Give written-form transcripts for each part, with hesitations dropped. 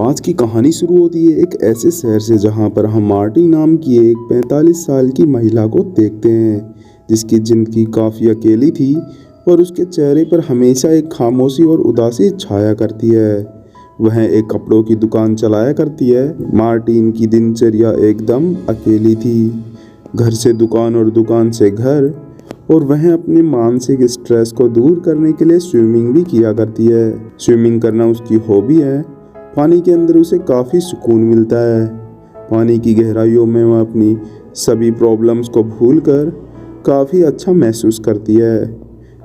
आज की कहानी शुरू होती है एक ऐसे शहर से जहां पर हम मार्टी नाम की एक 45 साल की महिला को देखते हैं जिसकी जिंदगी काफ़ी अकेली थी और उसके चेहरे पर हमेशा एक खामोशी और उदासी छाया करती है। वह एक कपड़ों की दुकान चलाया करती है। मार्टिन की दिनचर्या एकदम अकेली थी, घर से दुकान और दुकान से घर, और वह अपने मानसिक स्ट्रेस को दूर करने के लिए स्विमिंग भी किया करती है। स्विमिंग करना उसकी हॉबी है। पानी के अंदर उसे काफ़ी सुकून मिलता है। पानी की गहराइयों में वह अपनी सभी प्रॉब्लम्स को भूलकर काफ़ी अच्छा महसूस करती है।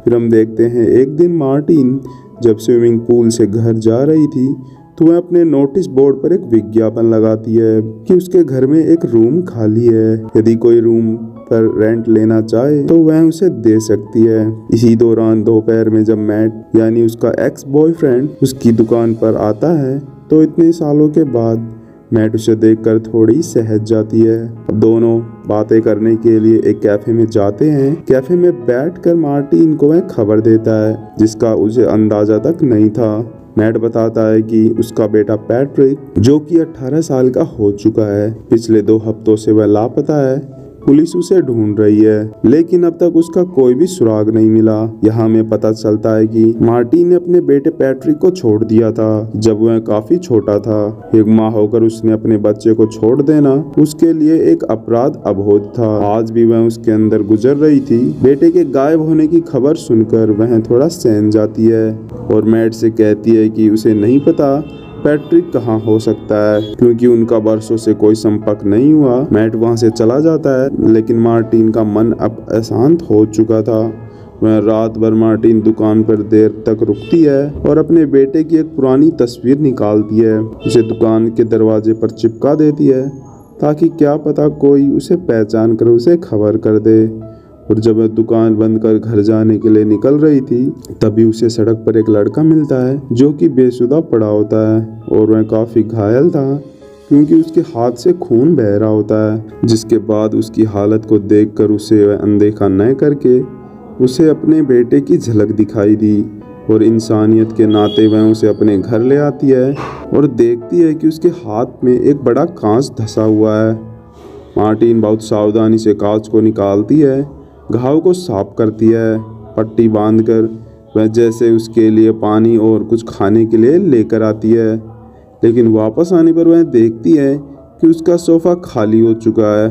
फिर हम देखते हैं एक दिन मार्टिन जब स्विमिंग पूल से घर जा रही थी तो वह अपने नोटिस बोर्ड पर एक विज्ञापन लगाती है कि उसके घर में एक रूम खाली है। यदि कोई रूम पर रेंट लेना चाहे तो वह उसे दे सकती है। इसी दौरान दोपहर में जब मैट यानी उसका एक्स बॉयफ्रेंड उसकी दुकान पर आता है तो इतने सालों के बाद मैट उसे देखकर थोड़ी सहज जाती है। दोनों बातें करने के लिए एक कैफे में जाते हैं। कैफे में बैठकर मार्टिन को वह खबर देता है जिसका उसे अंदाजा तक नहीं था। मैट बताता है कि उसका बेटा पैट्रिक जो कि 18 साल का हो चुका है, पिछले 2 हफ्तों से वह लापता है। पुलिस उसे ढूंढ रही है लेकिन अब तक उसका कोई भी सुराग नहीं मिला। यहाँ में पता चलता है कि मार्टिन ने अपने बेटे पैट्रिक को छोड़ दिया था जब वह काफी छोटा था। एक माँ होकर उसने अपने बच्चे को छोड़ देना उसके लिए एक अपराध अबोध था। आज भी वह उसके अंदर गुजर रही थी। बेटे के गायब होने की खबर सुनकर वह थोड़ा सहम जाती है और मैट से कहती है कि उसे नहीं पता पैट्रिक कहाँ हो सकता है क्योंकि उनका बरसों से कोई संपर्क नहीं हुआ। मैट वहाँ से चला जाता है लेकिन मार्टिन का मन अब अशांत हो चुका था। वह रात भर मार्टिन दुकान पर देर तक रुकती है और अपने बेटे की एक पुरानी तस्वीर निकालती है, उसे दुकान के दरवाजे पर चिपका देती है ताकि क्या पता कोई उसे पहचान कर उसे खबर कर दे। और जब वह दुकान बंद कर घर जाने के लिए निकल रही थी तभी उसे सड़क पर एक लड़का मिलता है जो कि बेसुधा पड़ा होता है और वह काफ़ी घायल था क्योंकि उसके हाथ से खून बह रहा होता है। जिसके बाद उसकी हालत को देखकर उसे वह अनदेखा न करके उसे अपने बेटे की झलक दिखाई दी और इंसानियत के नाते वह उसे अपने घर ले आती है और देखती है कि उसके हाथ में एक बड़ा कांच धंसा हुआ है। मार्टिन बहुत सावधानी से कांच को निकालती है, घाव को साफ करती है, पट्टी बांधकर वह जैसे उसके लिए पानी और कुछ खाने के लिए लेकर आती है। लेकिन वापस आने पर वह देखती है कि उसका सोफ़ा खाली हो चुका है।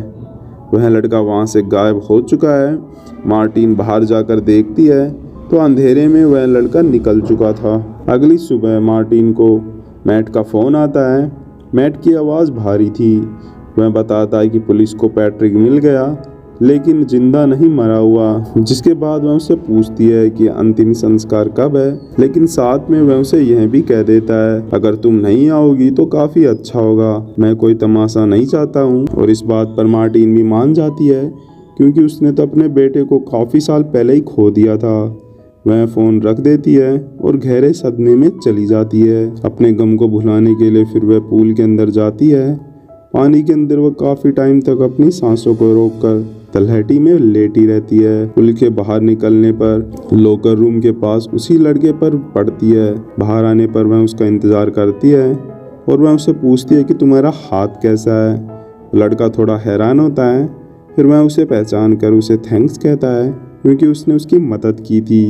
वह लड़का वहाँ से गायब हो चुका है। मार्टिन बाहर जाकर देखती है तो अंधेरे में वह लड़का निकल चुका था। अगली सुबह मार्टिन को मैट का फ़ोन आता है। मैट की आवाज़ भारी थी। वह बताता है कि पुलिस को पैट्रिक मिल गया लेकिन जिंदा नहीं मरा हुआ। जिसके बाद वह उससे पूछती है कि अंतिम संस्कार कब है, लेकिन साथ में वह उसे यह भी कह देता है अगर तुम नहीं आओगी तो काफ़ी अच्छा होगा, मैं कोई तमाशा नहीं चाहता हूँ। और इस बात पर मार्टिन भी मान जाती है क्योंकि उसने तो अपने बेटे को काफ़ी साल पहले ही खो दिया था। वह फ़ोन रख देती है और गहरे सदमे में चली जाती है। अपने गम को भुलाने के लिए फिर वह पूल के अंदर जाती है। पानी के अंदर वह काफ़ी टाइम तक अपनी सांसों को रोककर तलहटी में लेटी रहती है। पुल के बाहर निकलने पर लॉकर रूम के पास उसी लड़के पर पड़ती है। बाहर आने पर वह उसका इंतज़ार करती है और वह उससे पूछती है कि तुम्हारा हाथ कैसा है। लड़का थोड़ा हैरान होता है। फिर वह उसे पहचान कर उसे थैंक्स कहता है क्योंकि उसने उसकी मदद की थी।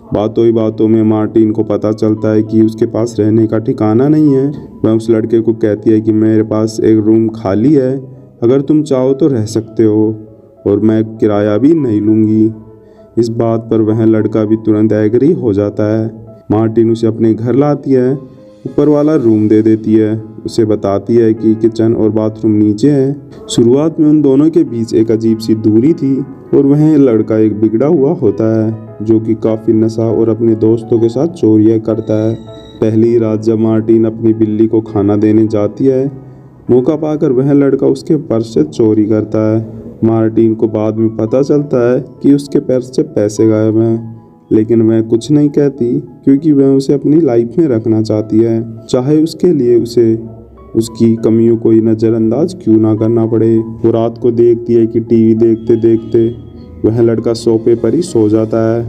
बातों ही बातों में मार्टिन को पता चलता है कि उसके पास रहने का ठिकाना नहीं है। वह उस लड़के को कहती है कि मेरे पास एक रूम खाली है, अगर तुम चाहो तो रह सकते हो और मैं किराया भी नहीं लूँगी। इस बात पर वह लड़का भी तुरंत एग्री हो जाता है। मार्टिन उसे अपने घर लाती है, ऊपर वाला रूम दे देती है, उसे बताती है कि किचन और बाथरूम नीचे है। शुरुआत में उन दोनों के बीच एक अजीब सी दूरी थी और वह लड़का एक बिगड़ा हुआ होता है जो कि काफ़ी नशा और अपने दोस्तों के साथ चोरियाँ करता है। पहली रात जब मार्टिन अपनी बिल्ली को खाना देने जाती है, मौका पाकर वह लड़का उसके पर्स से चोरी करता है। मार्टिन को बाद में पता चलता है कि उसके पर्स से पैसे गायब हैं, लेकिन वह कुछ नहीं कहती क्योंकि वह उसे अपनी लाइफ में रखना चाहती है, चाहे उसके लिए उसे उसकी कमियों को नज़रअंदाज क्यों ना करना पड़े। वो रात को देखती है कि टीवी देखते देखते वह लड़का सोफे पर ही सो जाता है।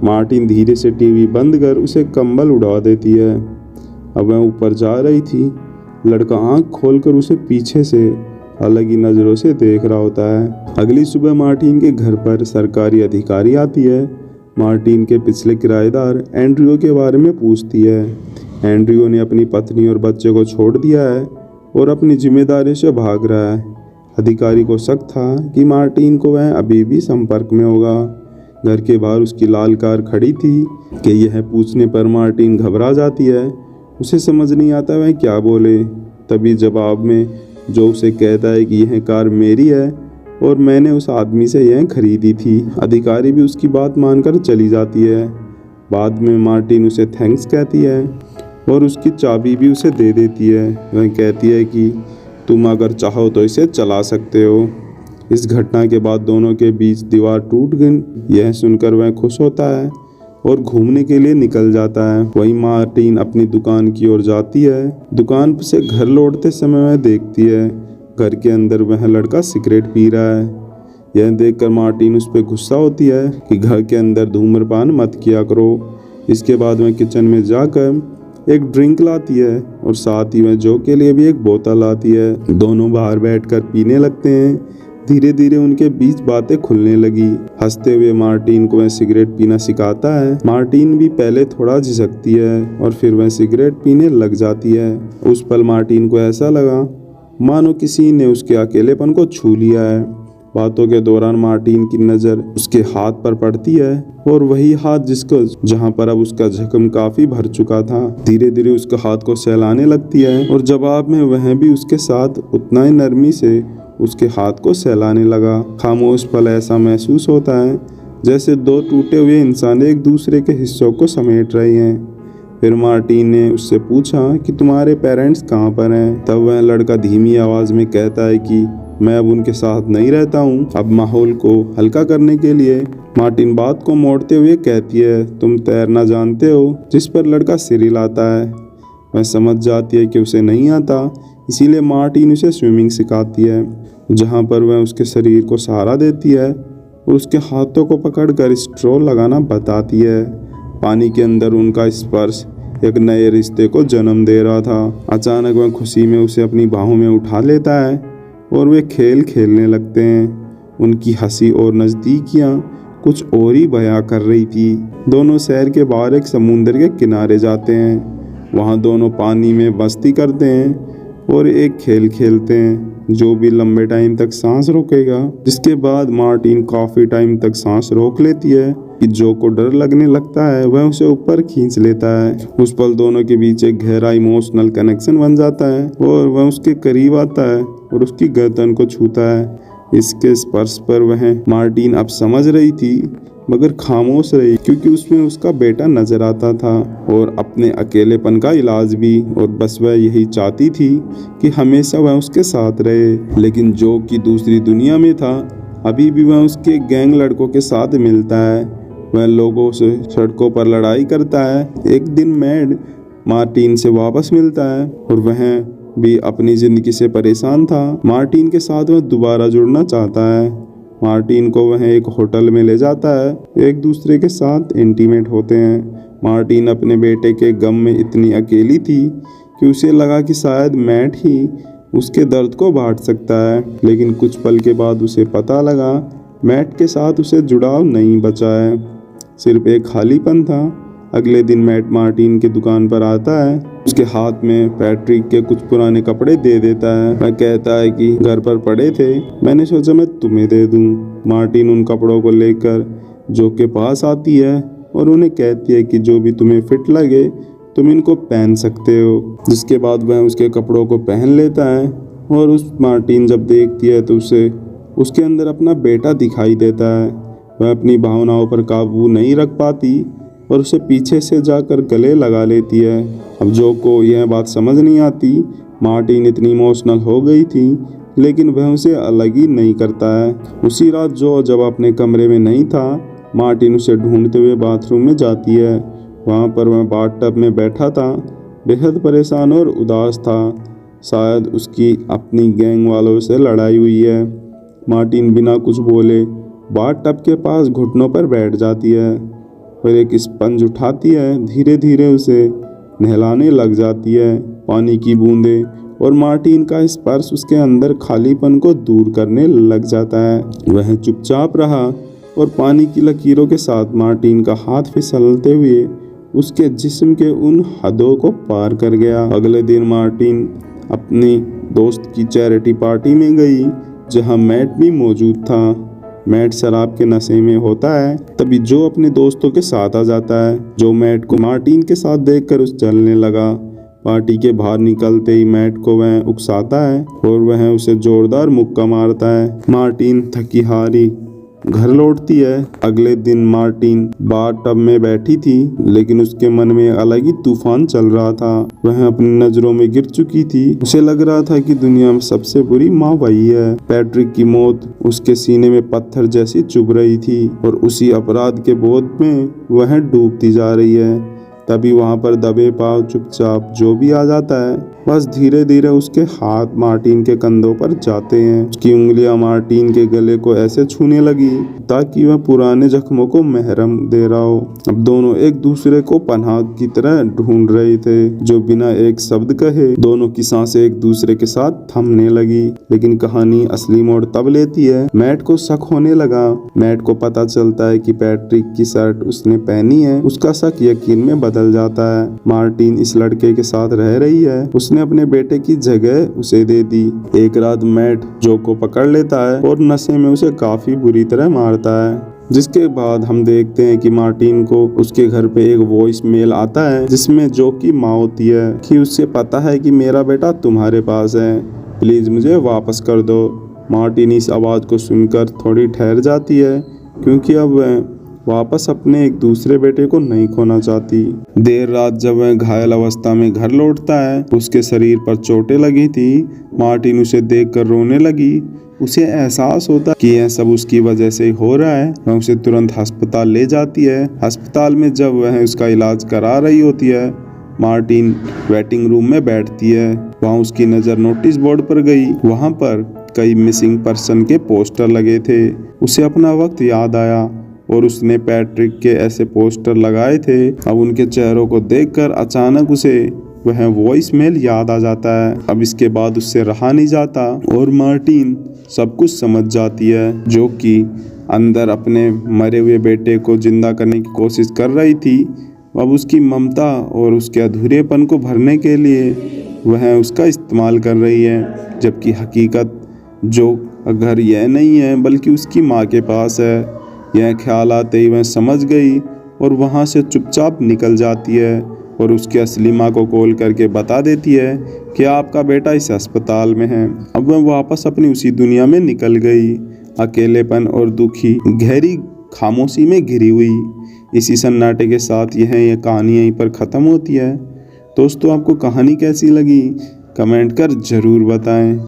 मार्टिन धीरे से टीवी बंद कर उसे कंबल उड़ा देती है। अब वह ऊपर जा रही थी लड़का आंख खोलकर उसे पीछे से अलग ही नज़रों से देख रहा होता है। अगली सुबह मार्टिन के घर पर सरकारी अधिकारी आती है। मार्टिन के पिछले किराएदार एंड्रियो के बारे में पूछती है। एंड्रियो ने अपनी पत्नी और बच्चे को छोड़ दिया है और अपनी जिम्मेदारी से भाग रहा है। अधिकारी को शक था कि मार्टिन को वह अभी भी संपर्क में होगा। घर के बाहर उसकी लाल कार खड़ी थी कि यह पूछने पर मार्टिन घबरा जाती है। उसे समझ नहीं आता वह क्या बोले। तभी जवाब में जो उसे कहता है कि यह कार मेरी है और मैंने उस आदमी से यह खरीदी थी। अधिकारी भी उसकी बात मानकर चली जाती है। बाद में मार्टिन उसे थैंक्स कहती है और उसकी चाबी भी उसे दे देती है। वह कहती है कि तुम अगर चाहो तो इसे चला सकते हो। इस घटना के बाद दोनों के बीच दीवार टूट गई। यह सुनकर वह खुश होता है और घूमने के लिए निकल जाता है। वहीं मार्टिन अपनी दुकान की ओर जाती है। दुकान से घर लौटते समय वह देखती है घर के अंदर वह लड़का सिगरेट पी रहा है। यह देखकर मार्टिन उस पर गुस्सा होती है कि घर के अंदर धूम्रपान मत किया करो। इसके बाद वह किचन में जाकर एक ड्रिंक लाती है और साथ ही वह जो के लिए भी एक बोतल लाती है। दोनों बाहर बैठकर पीने लगते हैं। धीरे धीरे उनके बीच बातें खुलने लगी। हंसते हुए मार्टिन को वह सिगरेट पीना सिखाता है। मार्टिन भी पहले थोड़ा झिझकती है और फिर वह सिगरेट पीने लग जाती है। उस पल मार्टिन को ऐसा लगा मानो किसी ने उसके अकेलेपन को छू लिया है। बातों के दौरान मार्टिन की नज़र उसके हाथ पर पड़ती है और वही हाथ जिसको जहां पर अब उसका जख्म काफी भर चुका था। धीरे धीरे उसके हाथ को सहलाने लगती है और जवाब में वह भी उसके साथ उतना ही नरमी से उसके हाथ को सहलाने लगा। खामोश पल ऐसा महसूस होता है जैसे दो टूटे हुए इंसान एक दूसरे के हिस्सों को समेट रहे हैं। फिर मार्टिन ने उससे पूछा कि तुम्हारे पेरेंट्स कहाँ पर हैं। तब वह लड़का धीमी आवाज़ में कहता है कि मैं अब उनके साथ नहीं रहता हूँ। अब माहौल को हल्का करने के लिए मार्टिन बात को मोड़ते हुए कहती है तुम तैरना जानते हो। जिस पर लड़का सिर हिलाता है। वह समझ जाती है कि उसे नहीं आता, इसीलिए मार्टिन उसे स्विमिंग सिखाती है, जहाँ पर वह उसके शरीर को सहारा देती है और उसके हाथों को पकड़कर स्ट्रो लगाना बताती है। पानी के अंदर उनका स्पर्श एक नए रिश्ते को जन्म दे रहा था। अचानक वह खुशी में उसे अपनी बाहों में उठा लेता है और वे खेल खेलने लगते हैं। उनकी हंसी और नज़दीकियाँ कुछ और ही बयां कर रही थी। दोनों शहर के बाहर एक समुंदर के किनारे जाते हैं। वहाँ दोनों पानी में मस्ती करते हैं और एक खेल खेलते हैं जो भी लंबे टाइम तक सांस रोकेगा। जिसके बाद मार्टिन काफ़ी टाइम तक सांस रोक लेती है कि जो को डर लगने लगता है वह उसे ऊपर खींच लेता है। उस पल दोनों के बीच एक गहरा इमोशनल कनेक्शन बन जाता है और वह उसके करीब आता है और उसकी गर्दन को छूता है। इसके स्पर्श पर वह मार्टिन अब समझ रही थी मगर खामोश रही, क्योंकि उसमें उसका बेटा नजर आता था और अपने अकेलेपन का इलाज भी। और बस वह यही चाहती थी कि हमेशा वह उसके साथ रहे। लेकिन जो कि दूसरी दुनिया में था, अभी भी वह उसके गैंग लड़कों के साथ मिलता है। वह लोगों से सड़कों पर लड़ाई करता है। एक दिन मैड मार्टिन से वापस मिलता है और वह भी अपनी ज़िंदगी से परेशान था। मार्टिन के साथ वह दोबारा जुड़ना चाहता है। मार्टिन को वह एक होटल में ले जाता है। एक दूसरे के साथ इंटीमेट होते हैं। मार्टिन अपने बेटे के गम में इतनी अकेली थी कि उसे लगा कि शायद मैट ही उसके दर्द को बांट सकता है। लेकिन कुछ पल के बाद उसे पता लगा मैट के साथ उसे जुड़ाव नहीं बचा है, सिर्फ एक खालीपन था। अगले दिन मैट मार्टिन की दुकान पर आता है। उसके हाथ में पैट्रिक के कुछ पुराने कपड़े दे देता है। वह कहता है कि घर पर पड़े थे, मैंने सोचा मैं तुम्हें दे दूं। मार्टिन उन कपड़ों को लेकर जो के पास आती है और उन्हें कहती है कि जो भी तुम्हें फिट लगे तुम इनको पहन सकते हो। जिसके बाद वह उसके कपड़ों को पहन लेता है और उस मार्टिन जब देखती है तो उसे उसके अंदर अपना बेटा दिखाई देता है। वह अपनी भावनाओं पर काबू नहीं रख पाती और उसे पीछे से जाकर गले लगा लेती है। अब जो को यह बात समझ नहीं आती। मार्टिन इतनी इमोशनल हो गई थी लेकिन वह उसे अलग ही नहीं करता है। उसी रात जो जब अपने कमरे में नहीं था, मार्टिन उसे ढूंढते हुए बाथरूम में जाती है। वहाँ पर वह बाथटब में बैठा था, बेहद परेशान और उदास था। शायद उसकी अपनी गैंग वालों से लड़ाई हुई है। मार्टिन बिना कुछ बोले बाथटब के पास घुटनों पर बैठ जाती है और एक स्पंज उठाती है। धीरे धीरे उसे नहलाने लग जाती है। पानी की बूंदें और मार्टिन का स्पर्श उसके अंदर खालीपन को दूर करने लग जाता है। वह चुपचाप रहा और पानी की लकीरों के साथ मार्टिन का हाथ फिसलते हुए उसके जिस्म के उन हदों को पार कर गया। अगले दिन मार्टिन अपनी दोस्त की चैरिटी पार्टी में गई जहां मैट भी मौजूद था। मैट शराब के नशे में होता है, तभी जो अपने दोस्तों के साथ आ जाता है। जो मैट को मार्टिन के साथ देखकर उस जलने लगा। पार्टी के बाहर निकलते ही मैट को वह उकसाता है और वह उसे जोरदार मुक्का मारता है। मार्टिन थकी हारी घर लौटती है। अगले दिन मार्टिन बार टब में बैठी थी, लेकिन उसके मन में अलग ही तूफान चल रहा था। वह अपनी नजरों में गिर चुकी थी। उसे लग रहा था कि दुनिया में सबसे बुरी माँ वही है। पैट्रिक की मौत उसके सीने में पत्थर जैसी चुभ रही थी और उसी अपराध के बोध में वह डूबती जा रही है। तभी वहां पर दबे पांव चुपचाप जो भी आ जाता है, बस धीरे धीरे उसके हाथ मार्टिन के कंधों पर जाते हैं। उसकी उंगलियां मार्टिन के गले को ऐसे छूने लगी ताकि वह पुराने जख्मों को महरम दे रहा हो। अब दोनों एक दूसरे को पनाह की तरह ढूंढ रहे थे, जो बिना एक शब्द कहे दोनों की सांसें एक दूसरे के साथ थमने लगी। लेकिन कहानी असली मोड़ तब लेती है। मैट को शक होने लगा। मैट को पता चलता है कि पैट्रिक की शर्ट उसने पहनी है। उसका शक यकीन में बदल जाता है। मार्टिन इस लड़के के साथ रह रही है। उसने अपने बेटे की जगह उसे दे दी। एक रात मैट जो को पकड़ लेता है और नशे में उसे काफी बुरी तरह मारता है, जिसके बाद हम देखते हैं कि मार्टिन को उसके घर पे एक वॉइस मेल आता है जिसमें जो की माँ होती है कि उससे पता है कि मेरा बेटा तुम्हारे पास है, प्लीज मुझे वापस कर दो। मार्टिन इस आवाज को सुनकर थोड़ी ठहर जाती है, क्योंकि अब वह वापस अपने एक दूसरे बेटे को नहीं खोना चाहती। देर रात जब वह घायल अवस्था में घर लौटता है, उसके शरीर पर चोटें लगी थी। मार्टिन उसे देखकर रोने लगी। उसे एहसास होता कि यह सब उसकी वजह से हो रहा है। वह उसे तुरंत अस्पताल ले जाती है। अस्पताल में जब वह उसका इलाज करा रही होती है, मार्टिन वेटिंग रूम में बैठती है। वहाँ उसकी नज़र नोटिस बोर्ड पर गई। वहाँ पर कई मिसिंग पर्सन के पोस्टर लगे थे। उसे अपना वक्त याद आया और उसने पैट्रिक के ऐसे पोस्टर लगाए थे। अब उनके चेहरों को देखकर अचानक उसे वह वॉइस मेल याद आ जाता है। अब इसके बाद उससे रहा नहीं जाता और मार्टिन सब कुछ समझ जाती है, जो कि अंदर अपने मरे हुए बेटे को जिंदा करने की कोशिश कर रही थी। अब उसकी ममता और उसके अधूरेपन को भरने के लिए वह उसका इस्तेमाल कर रही है, जबकि हकीकत जो घर यह नहीं है बल्कि उसकी माँ के पास है। यह ख्याल आते ही वह समझ गई और वहाँ से चुपचाप निकल जाती है और उसकी असली माँ को कॉल करके बता देती है कि आपका बेटा इस अस्पताल में है। अब वह वापस अपनी उसी दुनिया में निकल गई, अकेलेपन और दुखी गहरी खामोशी में घिरी हुई। इसी सन्नाटे के साथ यह कहानी यहीं पर ख़त्म होती है। दोस्तों, आपको कहानी कैसी लगी कमेंट कर ज़रूर बताएं।